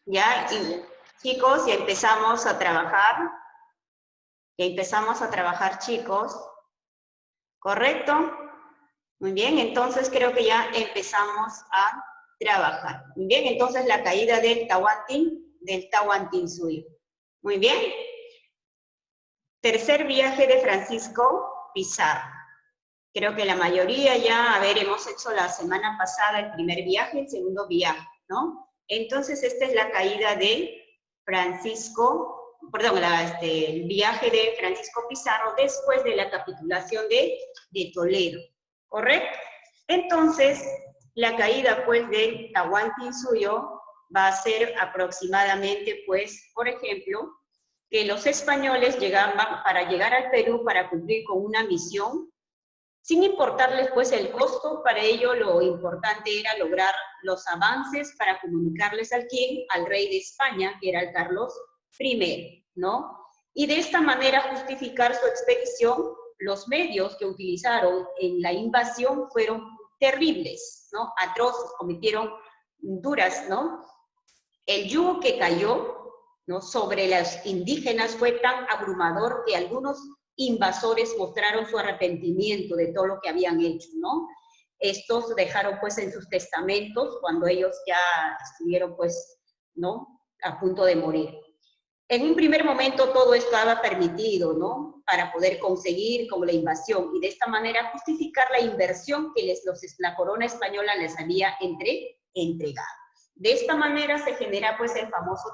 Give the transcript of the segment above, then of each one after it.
Ya, y, chicos, ya empezamos a trabajar. Ya empezamos a trabajar, chicos. ¿Correcto? Muy bien, entonces creo que ya empezamos a trabajar. Muy bien, entonces la caída del Tahuantinsuyo. Muy bien. Tercer viaje de Francisco Pizarro. Creo que la mayoría ya, hemos hecho la semana pasada el primer viaje, el segundo viaje, ¿no? Entonces, esta es la caída de Francisco, perdón, el viaje de Francisco Pizarro después de la capitulación de Toledo, ¿correcto? Entonces, la caída, pues, del Tahuantinsuyo va a ser aproximadamente, pues, por ejemplo, que los españoles llegaban para llegar al Perú para cumplir con una misión, sin importarles pues el costo. Para ello lo importante era lograr los avances para comunicarles al rey de España, que era el Carlos I, ¿no? Y de esta manera justificar su expedición. Los medios que utilizaron en la invasión fueron terribles, ¿no? Atroces, cometieron duras, ¿no? El yugo que cayó, ¿no?, sobre los indígenas fue tan abrumador que algunos invasores mostraron su arrepentimiento de todo lo que habían hecho, ¿no? Estos dejaron pues en sus testamentos cuando ellos ya estuvieron pues, ¿no?, a punto de morir. En un primer momento todo estaba permitido, ¿no?, para poder conseguir como la invasión y de esta manera justificar la inversión que la corona española les había entregado. De esta manera se genera pues el famoso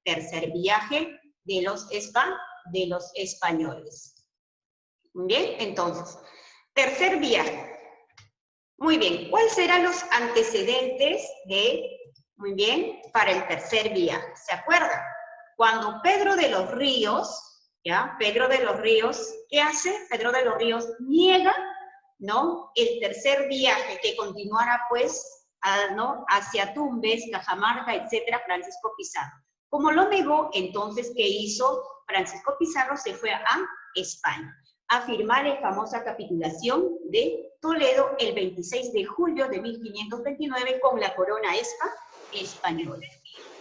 tercer viaje de los españoles. Muy bien, entonces, tercer viaje. Muy bien, ¿cuáles serán los antecedentes muy bien, para el tercer viaje? ¿Se acuerdan? Cuando Pedro de los Ríos, ¿ya? Pedro de los Ríos, ¿qué hace? Pedro de los Ríos niega, ¿no?, el tercer viaje que continuara pues, ¿no?, hacia Tumbes, Cajamarca, etcétera, Francisco Pizarro. Como lo negó, entonces, ¿qué hizo? Francisco Pizarro se fue a España a firmar la famosa capitulación de Toledo el 26 de julio de 1529 con la corona española.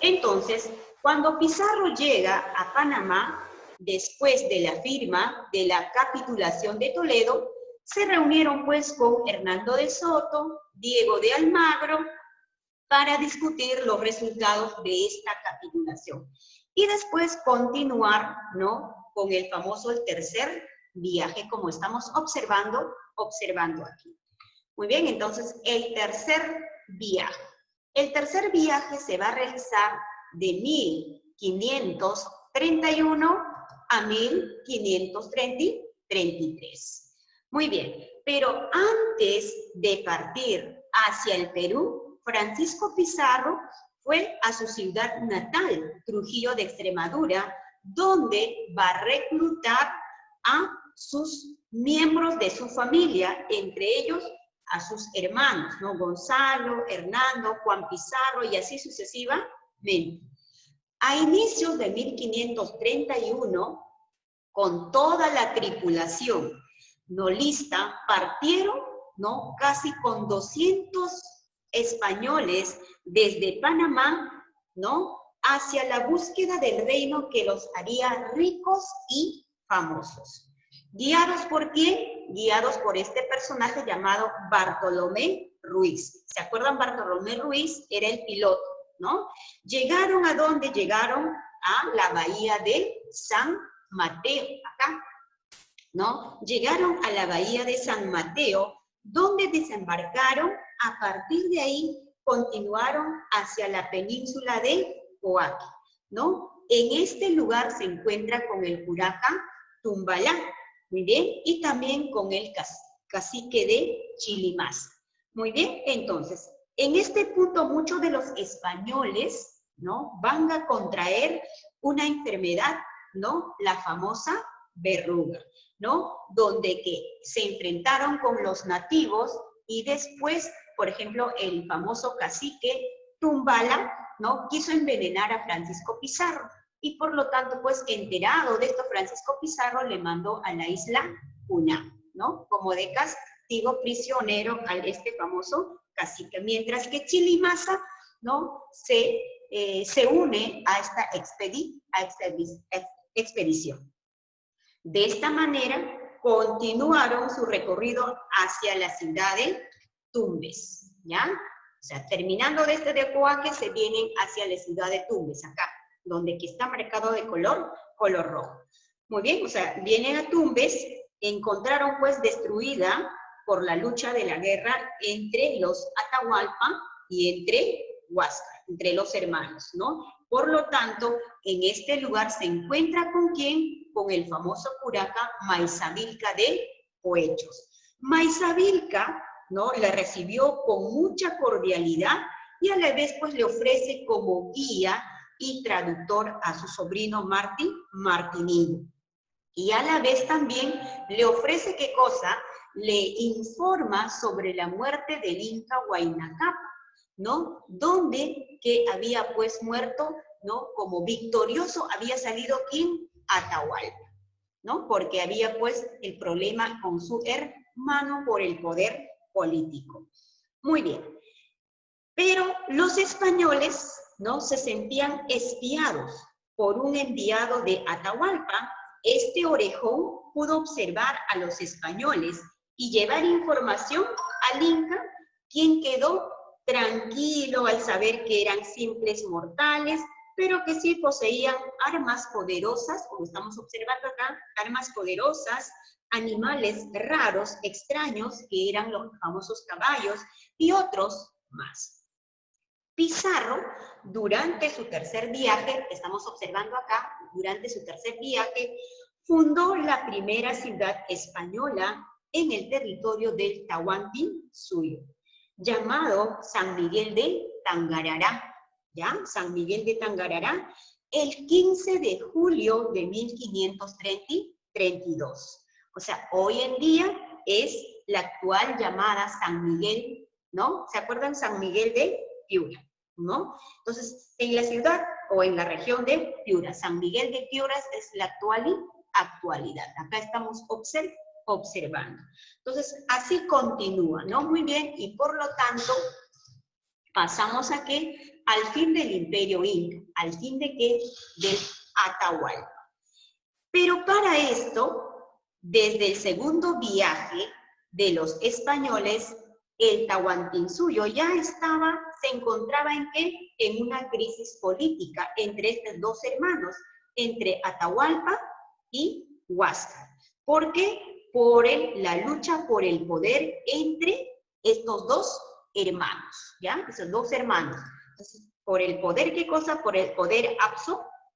Entonces, cuando Pizarro llega a Panamá, después de la firma de la capitulación de Toledo, se reunieron pues con Hernando de Soto, Diego de Almagro, para discutir los resultados de esta capitulación. Y después continuar, ¿no?, con el famoso tercer viaje, como estamos observando aquí. Muy bien, entonces, el tercer viaje. El tercer viaje se va a realizar de 1531 a 1533. Muy bien, pero antes de partir hacia el Perú, Francisco Pizarro fue a su ciudad natal, Trujillo de Extremadura, donde va a reclutar a sus miembros de su familia, entre ellos a sus hermanos, ¿no?, Gonzalo, Hernando, Juan Pizarro y así sucesivamente. A inicios de 1531, con toda la tripulación nolista, partieron, ¿no?, casi con 200 españoles desde Panamá, ¿no?, hacia la búsqueda del reino que los haría ricos y famosos. ¿Guiados por quién? Guiados por este personaje llamado Bartolomé Ruiz. ¿Se acuerdan? Bartolomé Ruiz era el piloto, ¿no? ¿Llegaron a dónde? Llegaron a la bahía de San Mateo, acá, ¿no? Llegaron a la bahía de San Mateo, donde desembarcaron. A partir de ahí continuaron hacia la península de Coaqui, ¿no? En este lugar se encuentra con el curaca Tumbalá, muy bien, y también con el cacique de Chilimás. Muy bien, entonces, en este punto muchos de los españoles, ¿no?, van a contraer una enfermedad, ¿no?, la famosa verruga, ¿no?, donde que se enfrentaron con los nativos y después, por ejemplo, el famoso cacique Tumbala, ¿no?, quiso envenenar a Francisco Pizarro y por lo tanto, pues, enterado de esto, Francisco Pizarro le mandó a la isla Cuna, ¿no?, como de castigo prisionero a este famoso cacique, mientras que Chilimasa, ¿no?, se se une a esta expedición. De esta manera, continuaron su recorrido hacia la ciudad de Tumbes, ¿ya? O sea, terminando desde Teotihuacán, se vienen hacia la ciudad de Tumbes, acá, donde aquí está marcado de color rojo. Muy bien, o sea, vienen a Tumbes, encontraron pues destruida por la lucha de la guerra entre los Atahualpa y entre Huáscar, entre los hermanos, ¿no? Por lo tanto, en este lugar se encuentra ¿con quién? Con el famoso curaca Maizavilca de Poechos. Maizavilca, ¿no? Le recibió con mucha cordialidad y a la vez pues le ofrece como guía y traductor a su sobrino Martinillo. Y a la vez también le ofrece ¿qué cosa? Le informa sobre la muerte del Inca Huayna Cápac, ¿no? Donde que había pues muerto, ¿no? Como victorioso había salido ¿quién? Atahualpa, ¿no? Porque había pues el problema con su hermano por el poder político. Muy bien. Pero los españoles, ¿no? Se sentían espiados por un enviado de Atahualpa. Este orejón pudo observar a los españoles y llevar información al Inca, quien quedó tranquilo al saber que eran simples mortales, pero que sí poseían armas poderosas, como estamos observando acá, armas poderosas, animales raros, extraños, que eran los famosos caballos, y otros más. Pizarro, durante su tercer viaje, estamos observando acá, durante su tercer viaje, fundó la primera ciudad española en el territorio del Tahuantinsuyo, llamado San Miguel de Tangarará, ¿ya? San Miguel de Tangarará, el 15 de julio de 1532. O sea, hoy en día es la actual llamada San Miguel, ¿no? ¿Se acuerdan? San Miguel de Piura, ¿no? Entonces, en la ciudad o en la región de Piura, San Miguel de Piura es la actualidad. Acá estamos observando. Entonces, así continúa, ¿no? Muy bien, y por lo tanto, pasamos a qué? Al fin del Imperio Inca, al fin de qué? Del Atahualpa. Pero para esto, desde el segundo viaje de los españoles, el Tahuantinsuyo ya se encontraba ¿en qué? En una crisis política entre estos dos hermanos, entre Atahualpa y Huáscar. ¿Por qué? Por la lucha por el poder entre estos dos hermanos, ¿ya? Esos dos hermanos. Entonces, por el poder, ¿qué cosa? Por el poder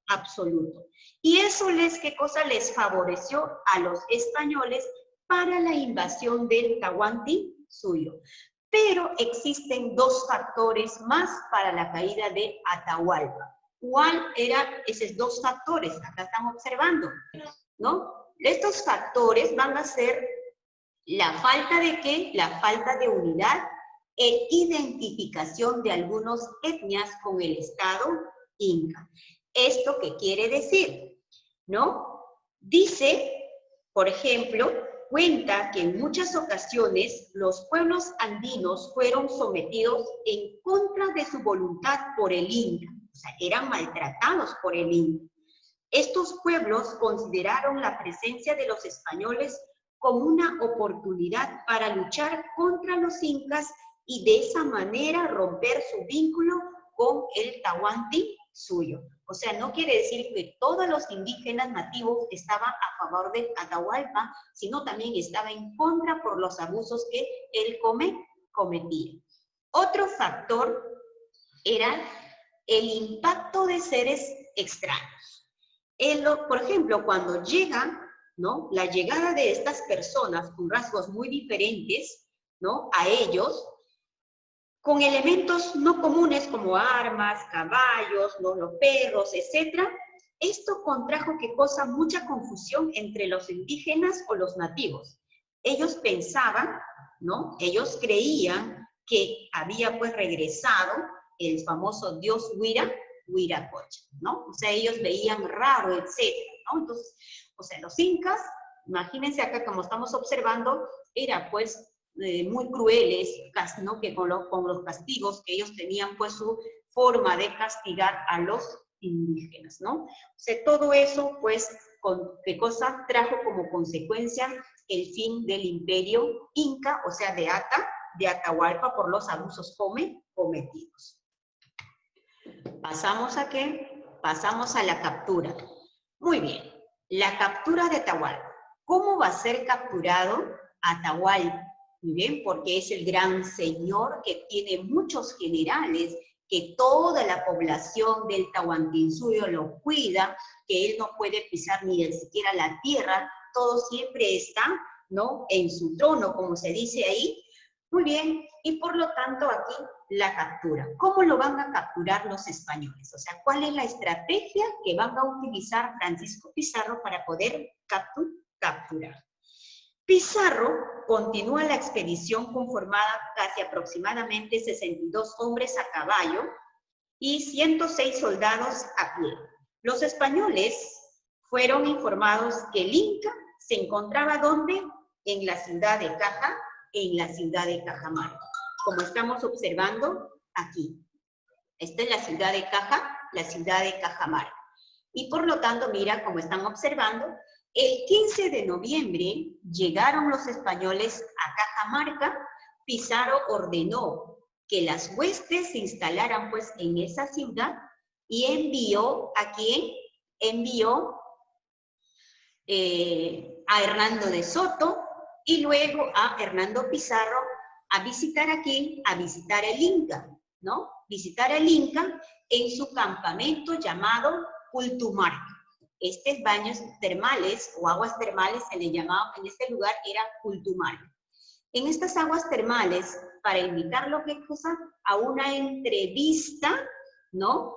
absoluto. Y eso ¿qué cosa? Les favoreció a los españoles para la invasión del Tahuantinsuyo. Pero existen dos factores más para la caída de Atahualpa. ¿Cuál eran esos dos factores? Acá estamos observando, ¿no? Estos factores van a ser la falta de ¿qué? La falta de unidad e identificación de algunas etnias con el Estado Inca. ¿Esto qué quiere decir? ¿No? Dice, por ejemplo, cuenta que en muchas ocasiones los pueblos andinos fueron sometidos en contra de su voluntad por el Inca, o sea, eran maltratados por el Inca. Estos pueblos consideraron la presencia de los españoles como una oportunidad para luchar contra los incas y de esa manera romper su vínculo con el Tahuantinsuyo. O sea, no quiere decir que todos los indígenas nativos estaban a favor de Atahualpa, sino también estaba en contra por los abusos que él cometía. Otro factor era el impacto de seres extraños. Por ejemplo, cuando llegan, ¿no? La llegada de estas personas con rasgos muy diferentes, ¿no? A ellos, con elementos no comunes como armas, caballos, ¿no? Los perros, etc. Esto contrajo, ¿qué cosa? Mucha confusión entre los indígenas o los nativos. Ellos pensaban, ¿no? Ellos creían que había pues regresado el famoso dios Huiracocha, ¿no? O sea, ellos veían raro, etcétera, ¿no? Entonces, o sea, los incas, imagínense acá como estamos observando, era pues muy crueles, ¿no? Que con los castigos que ellos tenían pues su forma de castigar a los indígenas, ¿no? O sea, todo eso, pues, ¿qué cosa trajo como consecuencia el fin del imperio inca, o sea, de Atahualpa, por los abusos cometidos? ¿Pasamos a qué? Pasamos a la captura. Muy bien, la captura de Atahualpa. ¿Cómo va a ser capturado Atahualpa? Muy bien, porque es el gran señor que tiene muchos generales, que toda la población del Tahuantinsuyo lo cuida, que él no puede pisar ni siquiera la tierra, todo siempre está, ¿no?, en su trono, como se dice ahí. Muy bien, y por lo tanto aquí la captura. ¿Cómo lo van a capturar los españoles? O sea, ¿cuál es la estrategia que van a utilizar Francisco Pizarro para poder capturar? Pizarro continúa la expedición conformada casi aproximadamente 62 hombres a caballo y 106 soldados a pie. Los españoles fueron informados que el Inca se encontraba ¿dónde? En la ciudad de Caja, en la ciudad de Cajamarca, como estamos observando aquí. Esta es la ciudad de Caja, la ciudad de Cajamarca. Y por lo tanto, mira, como están observando, el 15 de noviembre llegaron los españoles a Cajamarca. Pizarro ordenó que las huestes se instalaran pues en esa ciudad y envió ¿a quién? Envió a Hernando de Soto y luego a Hernando Pizarro a visitar ¿a quién? A visitar el Inca, ¿no? Visitar al Inca en su campamento llamado Pultumarca. Estos baños termales o aguas termales se le llamaba, en este lugar era Pultumarca. En estas aguas termales, para invitarlo ¿qué cosa? A una entrevista, ¿no?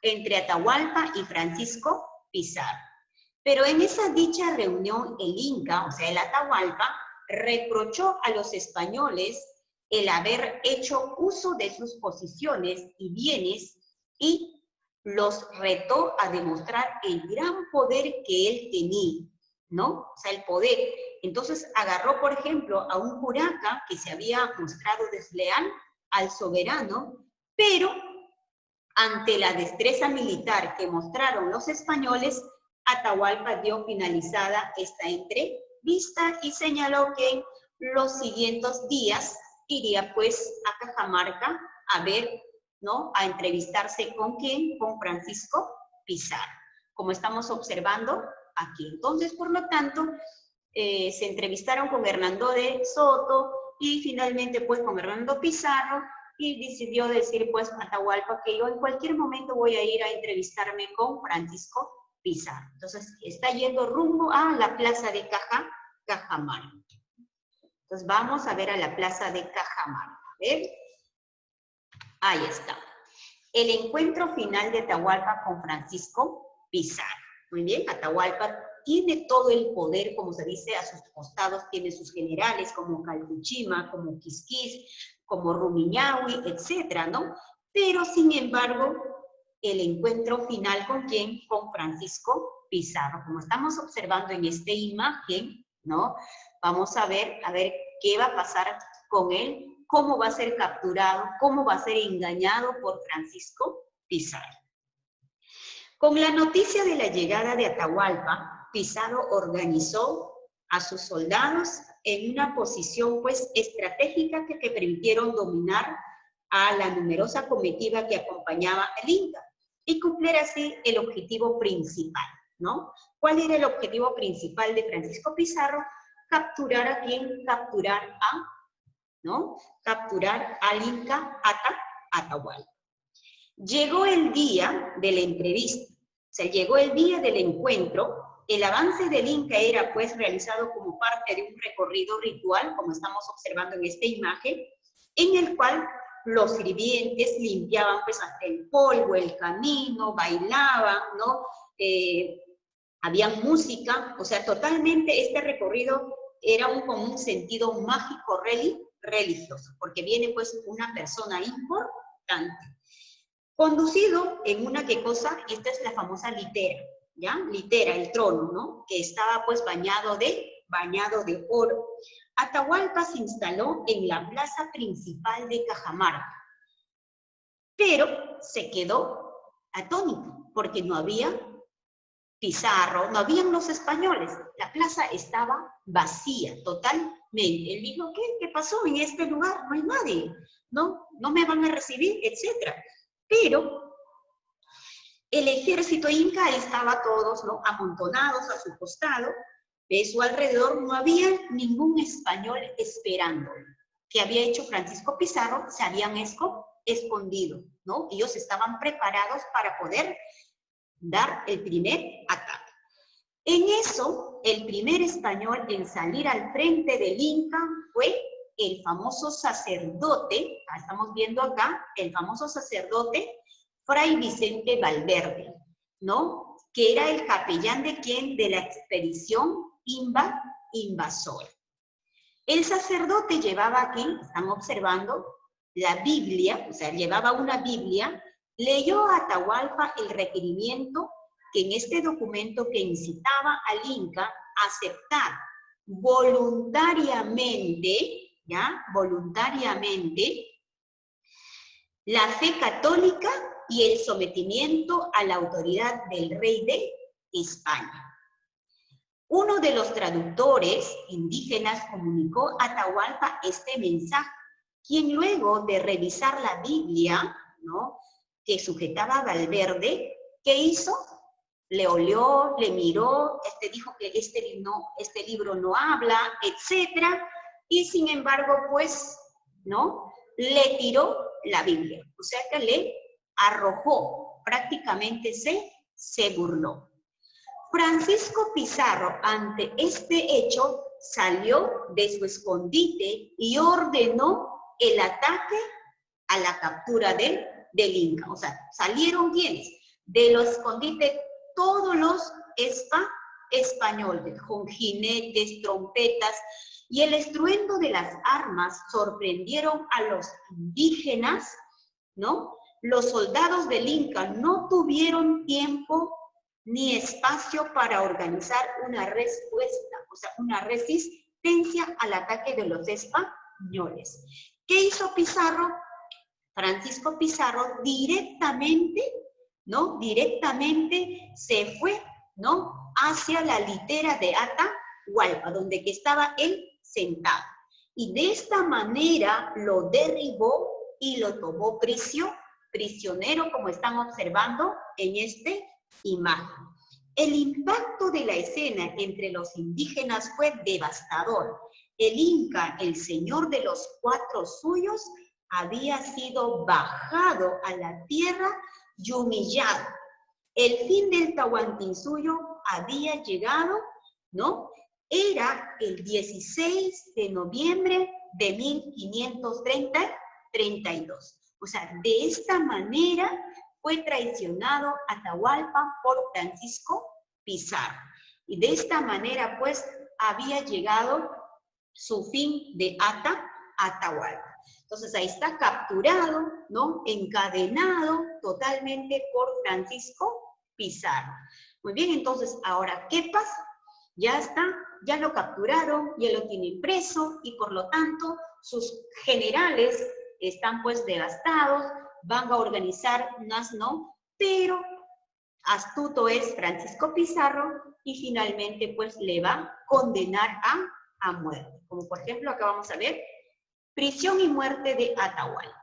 Entre Atahualpa y Francisco Pizarro. Pero en esa dicha reunión, el Inca, o sea, el Atahualpa, reprochó a los españoles el haber hecho uso de sus posiciones y bienes y los retó a demostrar el gran poder que él tenía, ¿no? O sea, el poder. Entonces agarró, por ejemplo, a un curaca que se había mostrado desleal al soberano, pero ante la destreza militar que mostraron los españoles, Atahualpa dio finalizada esta entrevista y señaló que en los siguientes días iría pues a Cajamarca a ver, ¿no?, a entrevistarse ¿con quién? Con Francisco Pizarro, como estamos observando aquí. Entonces, por lo tanto, se entrevistaron con Hernando de Soto y finalmente pues con Hernando Pizarro, y decidió decir pues Atahualpa que yo en cualquier momento voy a ir a entrevistarme con Francisco Pizarro. Entonces está yendo rumbo a la plaza de Cajamarca. Entonces vamos a ver a la plaza de Cajamarca. ¿Ven? Ahí está. El encuentro final de Atahualpa con Francisco Pizarro. Muy bien, Atahualpa tiene todo el poder, como se dice, a sus costados, tiene sus generales como Calpuchima, como Quisquis, como Rumiñahui, etcétera, ¿no? Pero, sin embargo, el encuentro final ¿con quién? Con Francisco Pizarro. Como estamos observando en esta imagen, ¿no? Vamos a ver qué va a pasar con él, cómo va a ser capturado, cómo va a ser engañado por Francisco Pizarro. Con la noticia de la llegada de Atahualpa, Pizarro organizó a sus soldados en una posición pues estratégica que permitieron dominar a la numerosa comitiva que acompañaba al Inca y cumplir así el objetivo principal, ¿no? ¿Cuál era el objetivo principal de Francisco Pizarro? Capturar a quién, capturar al Inca Atahualpa. Llegó el día de la entrevista, o sea, llegó el día del encuentro. El avance del Inca era pues realizado como parte de un recorrido ritual, como estamos observando en esta imagen, en el cual los sirvientes limpiaban pues hasta el polvo, el camino, bailaban, ¿no? Había música, o sea, totalmente este recorrido era con un sentido mágico religioso, porque viene pues una persona importante. Conducido en una, ¿qué cosa? Esta es la famosa litera, ¿ya? Litera, el trono, ¿no? Que estaba pues bañado de oro. Atahualpa se instaló en la plaza principal de Cajamarca. pero se quedó atónito porque no había Pizarro, no habían los españoles, la plaza estaba vacía totalmente. Él dijo, ¿qué pasó en este lugar? No hay nadie, no me van a recibir, etc. Pero el ejército inca estaba todos, ¿no?, amontonados a su costado, de su alrededor no había ningún español esperando. ¿Qué había hecho Francisco Pizarro? Se habían escondido, ¿no? Ellos estaban preparados para poder dar el primer ataque. En eso, el primer español en salir al frente del Inca fue el famoso sacerdote, estamos viendo acá, el famoso sacerdote Fray Vicente Valverde, ¿no? Que era el capellán de quién? De la expedición invasora. El sacerdote llevaba aquí, están observando, la Biblia, o sea, llevaba una Biblia, leyó a Atahualpa el requerimiento que en este documento que incitaba al Inca a aceptar voluntariamente, ¿ya? Voluntariamente, la fe católica y el sometimiento a la autoridad del rey de España. Uno de los traductores indígenas comunicó a Atahualpa este mensaje, quien luego de revisar la Biblia, ¿no?, que sujetaba a Valverde, ¿qué hizo? Le olió, le miró, dijo que este libro no habla, etc. Y sin embargo, pues, ¿no?, le tiró la Biblia. O sea que le arrojó, prácticamente se burló. Francisco Pizarro, ante este hecho, salió de su escondite y ordenó el ataque a la captura del Inca. O sea, salieron ¿quiénes? De los escondites todos los españoles, con jinetes, trompetas, y el estruendo de las armas sorprendieron a los indígenas, ¿no? Los soldados del Inca no tuvieron tiempo ni espacio para organizar una respuesta, o sea, una resistencia al ataque de los españoles. ¿Qué hizo Pizarro? Francisco Pizarro directamente, ¿no? Directamente se fue, ¿no?, hacia la litera de Atahualpa, donde que estaba él sentado. Y de esta manera lo derribó y lo tomó prisionero, como están observando en esta imagen. El impacto de la escena entre los indígenas fue devastador. El Inca, el señor de los cuatro suyos, había sido bajado a la tierra y humillado. El fin del Tahuantinsuyo había llegado, ¿no? Era el 16 de noviembre de 1532. O sea, de esta manera fue traicionado Atahualpa por Francisco Pizarro. Y de esta manera, pues, había llegado su fin de Atahualpa. Entonces, ahí está capturado, ¿no?, encadenado totalmente por Francisco Pizarro. Muy bien, entonces, ahora, ¿qué pasa? Ya está, ya lo capturaron, ya lo tienen preso, y por lo tanto, sus generales están, pues, devastados, van a organizar unas, ¿no? Pero astuto es Francisco Pizarro y finalmente, pues, le va a condenar a muerte. Como por ejemplo, acá vamos a ver, prisión y muerte de Atahualpa.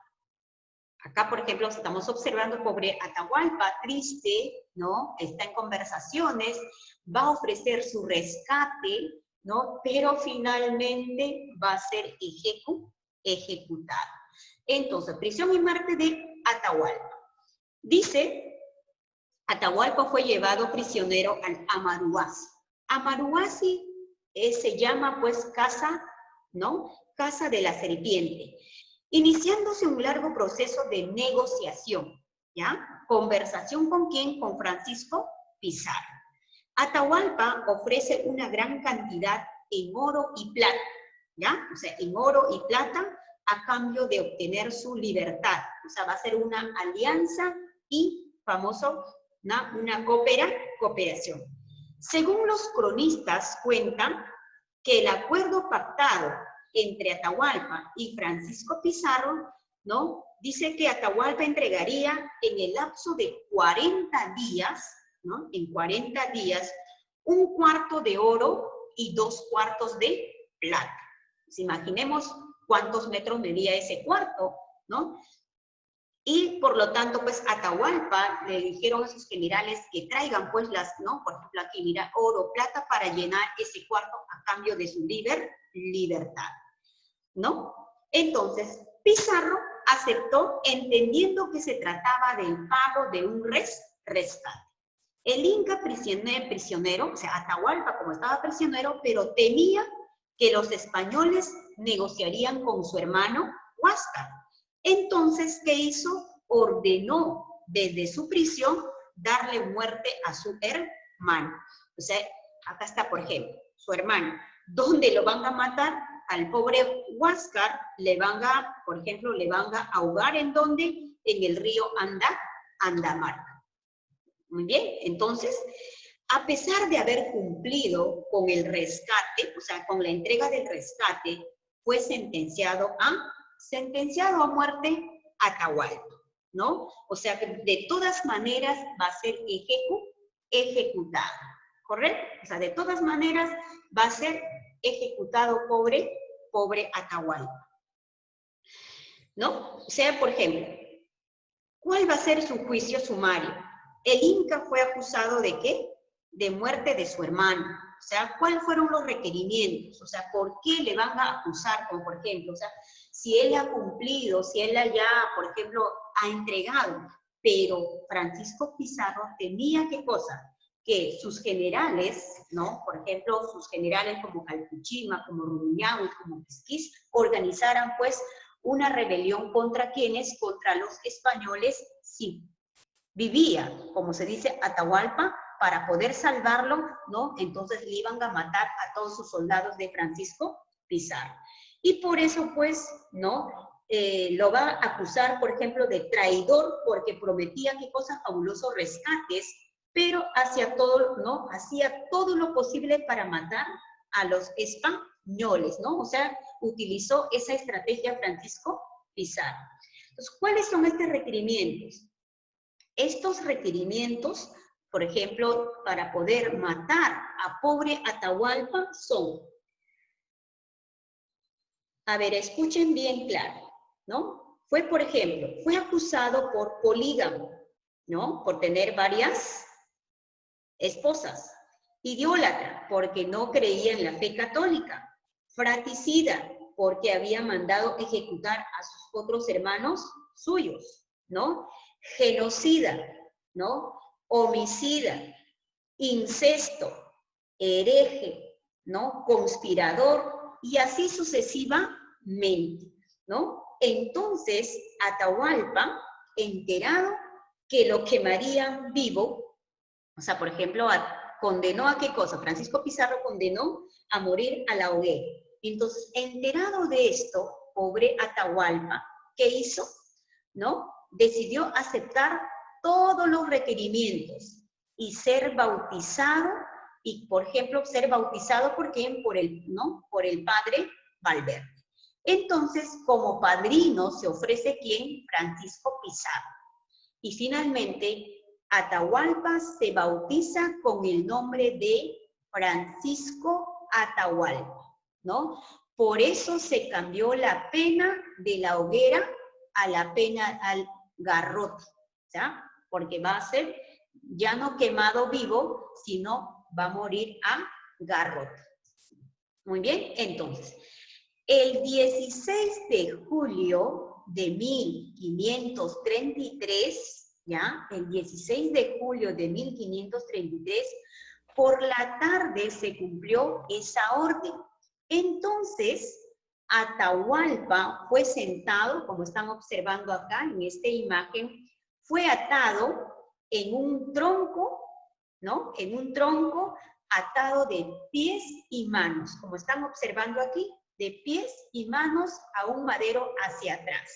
Acá, por ejemplo, estamos observando pobre Atahualpa, triste, ¿no? Está en conversaciones, va a ofrecer su rescate, ¿no? Pero finalmente va a ser ejecutado. Entonces, prisión y muerte de Atahualpa. Dice, Atahualpa fue llevado prisionero al Amaruasi. Amaruasi se llama, pues, casa, ¿no?, casa de la serpiente. Iniciándose un largo proceso de negociación, ¿ya? Conversación ¿con quién? Con Francisco Pizarro. Atahualpa ofrece una gran cantidad en oro y plata, ¿ya? O sea, en oro y plata a cambio de obtener su libertad. O sea, va a ser una alianza y famoso, una cooperación. Según los cronistas cuentan que el acuerdo pactado entre Atahualpa y Francisco Pizarro, ¿no?, dice que Atahualpa entregaría en el lapso de 40 días, ¿no? En 40 días, 1/4 de oro y 2/4 de plata. Pues imaginemos cuántos metros medía ese cuarto, ¿no? Y por lo tanto, pues Atahualpa le dijeron a sus generales que traigan pues ¿no? Por ejemplo, aquí mira, oro, plata para llenar ese cuarto a cambio de su libertad, ¿no? Entonces, Pizarro aceptó entendiendo que se trataba del pago de un rescate. El Inca prisionero, o sea, Atahualpa como estaba prisionero, pero temía que los españoles negociarían con su hermano Huáscar. Entonces, ¿qué hizo? Ordenó desde su prisión darle muerte a su hermano. O sea, acá está, por ejemplo, su hermano. ¿Dónde lo van a matar? Al pobre Huáscar le van a, por ejemplo, le van a ahogar ¿en dónde? En el río Andamar. Muy bien, entonces, a pesar de haber cumplido con el rescate, o sea, con la entrega del rescate, fue sentenciado a muerte Atahualpa, ¿no? O sea, que de todas maneras va a ser ejecutado, ¿correcto? O sea, de todas maneras va a ser ejecutado pobre Atahualpa, ¿no? O sea, por ejemplo, ¿cuál va a ser su juicio sumario? El Inca fue acusado ¿de qué? De muerte de su hermano. O sea, ¿cuáles fueron los requerimientos? O sea, ¿por qué le van a acusar? Como por ejemplo, o sea, si él ha cumplido, si él ya, por ejemplo, ha entregado, pero Francisco Pizarro tenía ¿qué cosa? Que sus generales, ¿no? Por ejemplo, sus generales como Calpuchima, como Rumiñahui, como Quisquis, organizaran pues una rebelión contra quienes, contra los españoles, sí. Vivía, como se dice, Atahualpa, para poder salvarlo, ¿no? Entonces le iban a matar a todos sus soldados de Francisco Pizarro. Y por eso, pues, ¿no? Lo va a acusar, por ejemplo, de traidor, porque prometía qué cosas, fabulosos rescates, pero hacía todo, ¿no? Hacía todo lo posible para matar a los españoles, ¿no? O sea, utilizó esa estrategia Francisco Pizarro. Entonces, ¿cuáles son estos requerimientos? Estos requerimientos, por ejemplo, para poder matar a pobre Atahualpa son, a ver, escuchen bien claro, ¿no? Fue, por ejemplo, fue acusado por polígamo, ¿no? Por tener varias esposas. Idólatra, porque no creía en la fe católica. Fratricida, porque había mandado ejecutar a sus otros hermanos suyos, ¿no? Genocida, ¿no? Homicida, incesto, hereje, ¿no? Conspirador, y así sucesivamente, ¿no? Entonces, Atahualpa, enterado que lo quemarían vivo, o sea, por ejemplo, condenó a qué cosa? Francisco Pizarro condenó a morir a la hoguera. Entonces, enterado de esto, pobre Atahualpa, ¿qué hizo? ¿No? Decidió aceptar todos los requerimientos y ser bautizado, y por ejemplo, ser bautizado por quién? Por el padre Valverde. Entonces, como padrino se ofrece ¿quién? Francisco Pizarro. Y finalmente, Atahualpa se bautiza con el nombre de Francisco Atahualpa, ¿no? Por eso se cambió la pena de la hoguera a la pena al garrote, ¿ya? Porque va a ser ya no quemado vivo, sino va a morir a garrote. Muy bien, entonces, el 16 de julio de 1533, ¿ya? El 16 de julio de 1533, por la tarde se cumplió esa orden. Entonces, Atahualpa fue sentado, como están observando acá en esta imagen, fue atado en un tronco, ¿no? En un tronco atado de pies y manos, como están observando aquí, de pies y manos a un madero hacia atrás.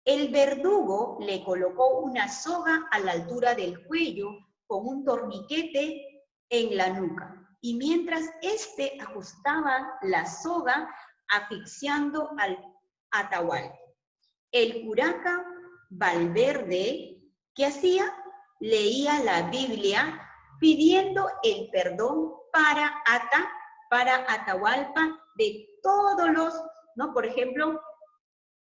El verdugo le colocó una soga a la altura del cuello con un torniquete en la nuca. Y mientras éste ajustaba la soga, asfixiando al Atahualpa. el curaca Valverde, ¿qué hacía? Leía la Biblia pidiendo el perdón para Atahualpa de todos los, ¿no? Por ejemplo,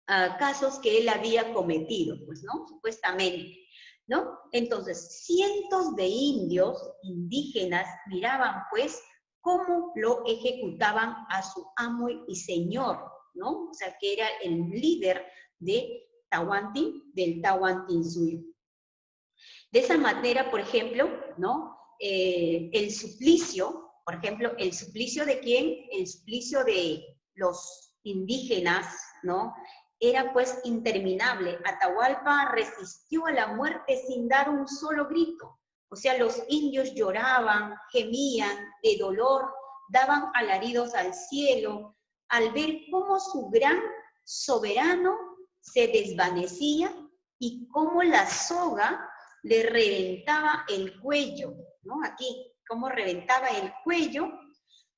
casos que él había cometido, pues, ¿no? Supuestamente, ¿no? Entonces, cientos de indios indígenas miraban, pues, cómo lo ejecutaban a su amo y señor, ¿no? O sea, que era el líder de del Tahuantinsuyo. De esa manera, por ejemplo, ¿no? El suplicio, por ejemplo, ¿el suplicio de quién? El suplicio de los indígenas, ¿no? Era pues interminable. Atahualpa resistió a la muerte sin dar un solo grito. O sea, los indios lloraban, gemían de dolor, daban alaridos al cielo, al ver cómo su gran soberano se desvanecía y cómo la soga le reventaba el cuello, ¿no? Aquí, cómo reventaba el cuello.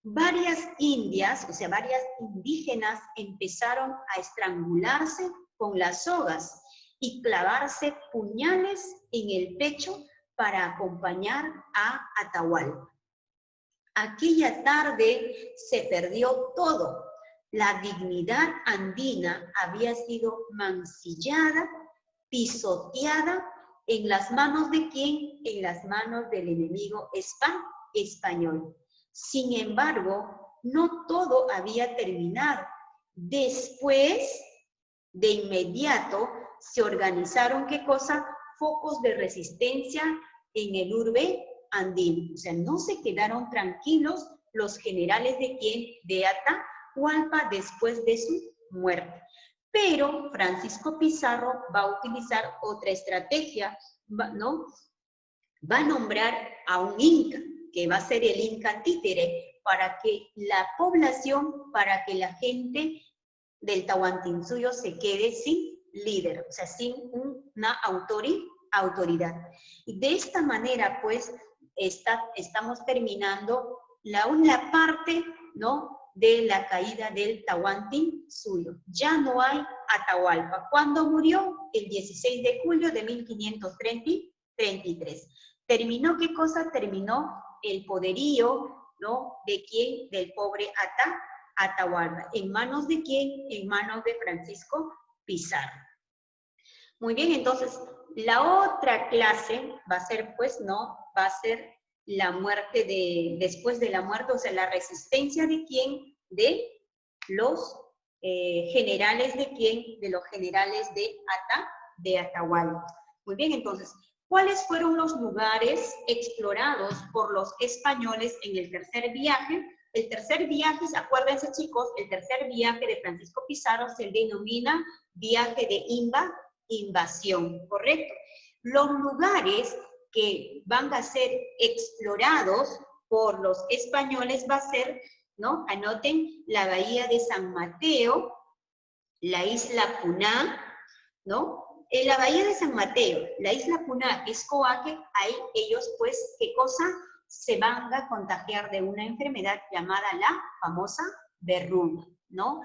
Varias indias, o sea, varias indígenas empezaron a estrangularse con las sogas y clavarse puñales en el pecho para acompañar a Atahualpa. Aquella tarde se perdió todo. La dignidad andina había sido mancillada, pisoteada. ¿En las manos de quién? En las manos del enemigo español. Sin embargo, no todo había terminado. Después, de inmediato, se organizaron, ¿qué cosa? Focos de resistencia en el urbe andino. O sea, no se quedaron tranquilos los generales de quién? De Atahualpa después de su muerte. Pero Francisco Pizarro va a utilizar otra estrategia, ¿no? Va a nombrar a un inca, que va a ser el inca títere, para que la población, para que la gente del Tahuantinsuyo se quede sin líder, o sea, sin una autoridad. Y de esta manera, pues, estamos terminando la parte, ¿no?, de la caída del Tahuantinsuyo. Ya no hay Atahualpa. ¿Cuándo murió? El 16 de julio de 1533. ¿Terminó qué cosa? Terminó el poderío, ¿no? ¿De quién? Del pobre Atahualpa. ¿En manos de quién? En manos de Francisco Pizarro. Muy bien, entonces, la otra clase va a ser, pues, ¿no? Va a ser la muerte después de la muerte, o sea, la resistencia de quién? De los generales de quién? De los generales de Atahualpa. Muy bien, entonces, ¿cuáles fueron los lugares explorados por los españoles en el tercer viaje? El tercer viaje, acuérdense chicos, el tercer viaje de Francisco Pizarro se denomina viaje de invasión, ¿correcto? Los lugares que van a ser explorados por los españoles va a ser, ¿no? Anoten, la bahía de San Mateo, la isla Puná, ¿no? En la bahía de San Mateo, la isla Puná, que es Coaque, ahí ellos, pues, ¿qué cosa? Se van a contagiar de una enfermedad llamada la famosa verruga, ¿no?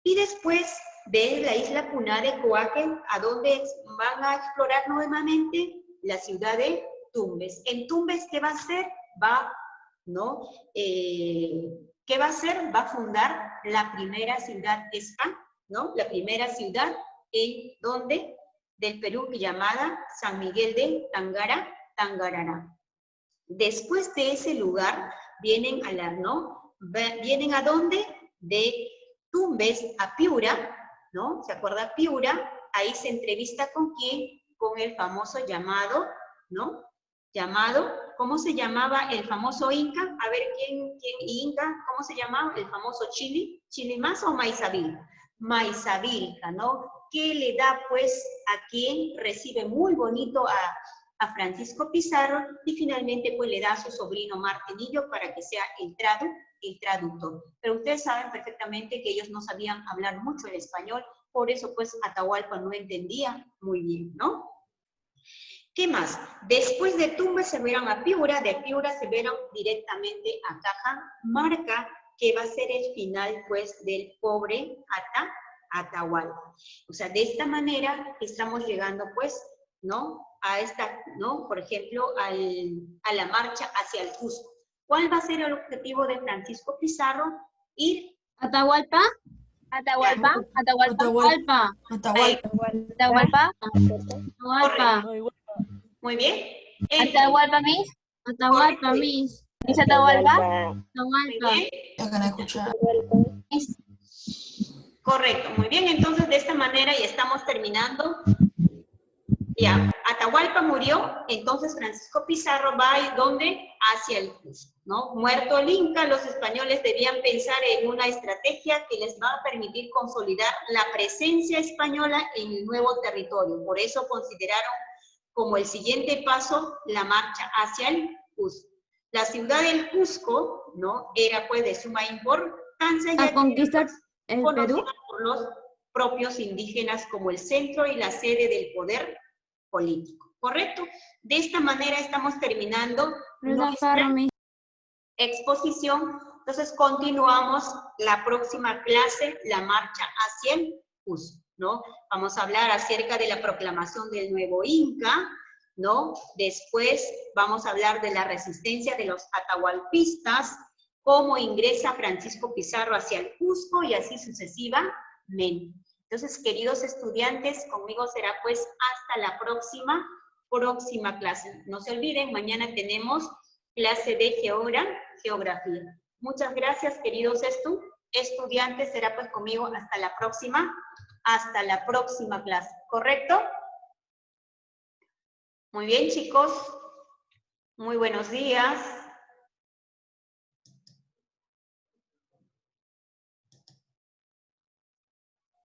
Y después de la isla Puná de Coaque, ¿a dónde van a explorar nuevamente? La ciudad de Tumbes. En Tumbes, ¿qué va a hacer? ¿No? ¿Qué va a hacer? Va a fundar la primera ciudad ¿no? La primera ciudad en donde del Perú, llamada San Miguel de Tangarana. Después de ese lugar vienen ¿no? ¿Vienen a dónde? De Tumbes a Piura, ¿no? ¿Se acuerda Piura? Ahí se entrevista ¿con quién? Con el famoso llamado, ¿no? ¿Cómo se llamaba el famoso Inca? A ver, ¿quién Inca? ¿Cómo se llamaba? El famoso Chilimazo o Maizavilca. Maizavilca, ¿no? ¿Qué le da, pues, a quien recibe muy bonito a Francisco Pizarro y finalmente, pues, le da a su sobrino Martinillo para que sea el traductor. Pero ustedes saben perfectamente que ellos no sabían hablar mucho el español, por eso, pues, Atahualpa no entendía muy bien, ¿no? ¿Qué más? Después de Tumbes se vieron a Piura, de Piura se vieron directamente a Cajamarca, que va a ser el final, pues, del pobre Atahualpa. O sea, de esta manera estamos llegando, pues, ¿no? A esta, ¿no? Por ejemplo, a la marcha hacia el Cusco. ¿Cuál va a ser el objetivo de Francisco Pizarro? Ir Atahualpa. Atahualpa. Atahualpa. Atahualpa. Atahualpa. Atahualpa. Atahualpa. Muy bien. Atahualpa, Miss. Atahualpa, Miss. Miss Atahualpa. Atahualpa. Correcto, muy bien. Entonces, de esta manera ya estamos terminando. Ya, Atahualpa murió, entonces Francisco Pizarro va, ¿dónde? Hacia el Cusco, ¿no? Muerto el Inca, los españoles debían pensar en una estrategia que les va a permitir consolidar la presencia española en el nuevo territorio. Por eso consideraron como el siguiente paso la marcha hacia el Cusco. La ciudad del Cusco, ¿no? Era pues de suma importancia. ¿A conquistar el Perú? Por los propios indígenas como el centro y la sede del poder político, ¿correcto? De esta manera estamos terminando nuestra exposición. Entonces continuamos la próxima clase, la marcha hacia el Cusco, ¿no? Vamos a hablar acerca de la proclamación del nuevo Inca, ¿no? Después vamos a hablar de la resistencia de los atahualpistas, cómo ingresa Francisco Pizarro hacia el Cusco y así sucesivamente. Entonces, queridos estudiantes, conmigo será pues hasta la próxima clase. No se olviden, mañana tenemos clase de geografía. Muchas gracias, queridos estudiantes, será pues conmigo hasta la próxima clase, ¿correcto? Muy bien, chicos. Muy buenos días.